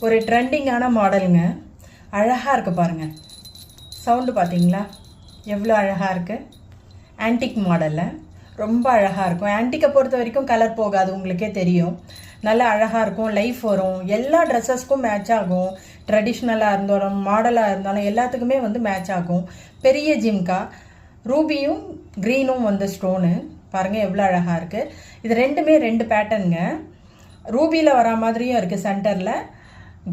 ஒரு ட்ரெண்டிங்கான மாடலுங்க. அழகாக இருக்குது பாருங்கள். சவுண்டு பார்த்தீங்களா எவ்வளோ அழகாக இருக்குது. ஆன்டிக் மாடலில் ரொம்ப அழகாக இருக்கும். ஆன்டிக்கை பொறுத்த வரைக்கும் கலர் போகாது, உங்களுக்கே தெரியும். நல்லா அழகாக இருக்கும், லைஃப் வரும். எல்லா ட்ரெஸ்ஸஸ்க்கும் மேட்ச் ஆகும். ட்ரெடிஷ்னலாக இருந்தாலும் மாடலாக இருந்தாலும் எல்லாத்துக்குமே வந்து மேட்ச் ஆகும். பெரிய ஜிம்கா, ரூபியும் க்ரீனும் வந்து ஸ்டோனு பாருங்கள் எவ்வளோ அழகாக இருக்குது. இது ரெண்டுமே ரெண்டு பேட்டர்னுங்க. ரூபியில் வரா மாதிரியும் இருக்குது, சென்டரில்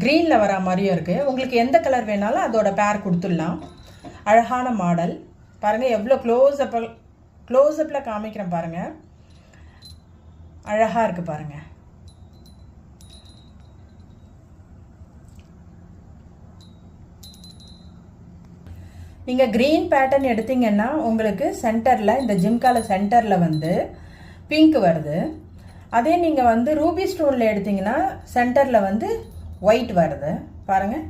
க்ரீனில் வரா மாதிரியும் இருக்குது. உங்களுக்கு எந்த கலர் வேணாலும் அதோட பேர் கொடுத்துடலாம். அழகான மாடல் பாருங்கள். எவ்வளோ க்ளோஸ்அப்பில் காமிக்கிறேன் பாருங்கள். அழகாக இருக்குது பாருங்கள். நீங்கள் க்ரீன் பேட்டர்ன் எடுத்தீங்கன்னா உங்களுக்கு சென்டரில் இந்த ஜிம்கால சென்டரில் வந்து பிங்க் வருது. அதே நீங்கள் வந்து ரூபி ஸ்டோனில் எடுத்திங்கன்னா சென்டரில் வந்து ஒயிட் வருது பாருங்கள்,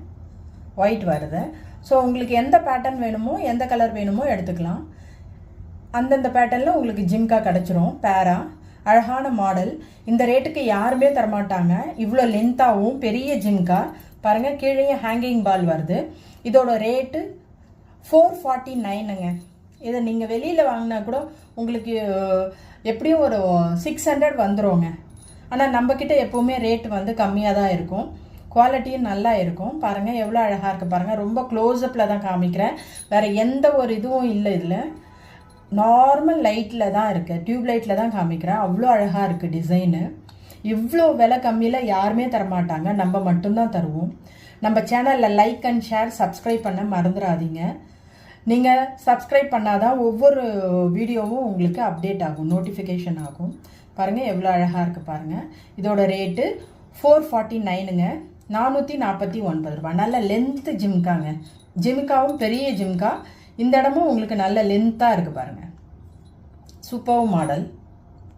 ஒயிட் வருது. ஸோ உங்களுக்கு எந்த பேட்டர்ன் வேணுமோ எந்த கலர் வேணுமோ எடுத்துக்கலாம். அந்தந்த பேட்டர்னில் உங்களுக்கு ஜிம்கா கிடச்சிரும் பேரா. அழகான மாடல். இந்த ரேட்டுக்கு யாருமே தரமாட்டாங்க. இவ்வளோ லென்த்தாகவும் பெரிய ஜிம்கா பாருங்கள். கீழே ஹேங்கிங் பால் வருது. இதோட ரேட்டு 449ங்க. இதை நீங்கள் வெளியில் வாங்கினா கூட உங்களுக்கு எப்படியும் ஒரு 600 வந்துடுங்க. ஆனால் நம்மக்கிட்ட எப்போவுமே ரேட்டு வந்து கம்மியாக தான் இருக்கும். குவாலிட்டியும் நல்லா இருக்கும். பாருங்கள் எவ்வளோ அழகாக இருக்குது பாருங்கள். ரொம்ப க்ளோஸ்அப்பில் தான் காமிக்கிறேன். வேறு எந்த ஒரு இதுவும் இல்லை. இதில் நார்மல் லைட்டில் தான் இருக்குது, டியூப் லைட்டில் தான் காமிக்கிறேன். அவ்வளோ அழகாக இருக்குது டிசைனு. இவ்வளோ விலை கம்மியில் யாருமே தரமாட்டாங்க, நம்ம மட்டும்தான் தருவோம். நம்ம சேனலில் லைக் அண்ட் ஷேர் சப்ஸ்கிரைப் பண்ண மறந்துடாதீங்க. நீங்கள் சப்ஸ்கிரைப் பண்ணாதான் ஒவ்வொரு வீடியோவும் உங்களுக்கு அப்டேட் ஆகும், நோட்டிஃபிகேஷன் ஆகும். பாருங்கள் எவ்வளோ அழகாக இருக்குது பாருங்கள். இதோட ரேட்டு 449ங்க, 449 ரூபா. நல்ல லென்த்து ஜிம்காங்க. ஜிம்காவும் பெரிய ஜிம்கா. இந்த இடமும் உங்களுக்கு நல்ல லென்த்தாக இருக்குது பாருங்கள். Super model.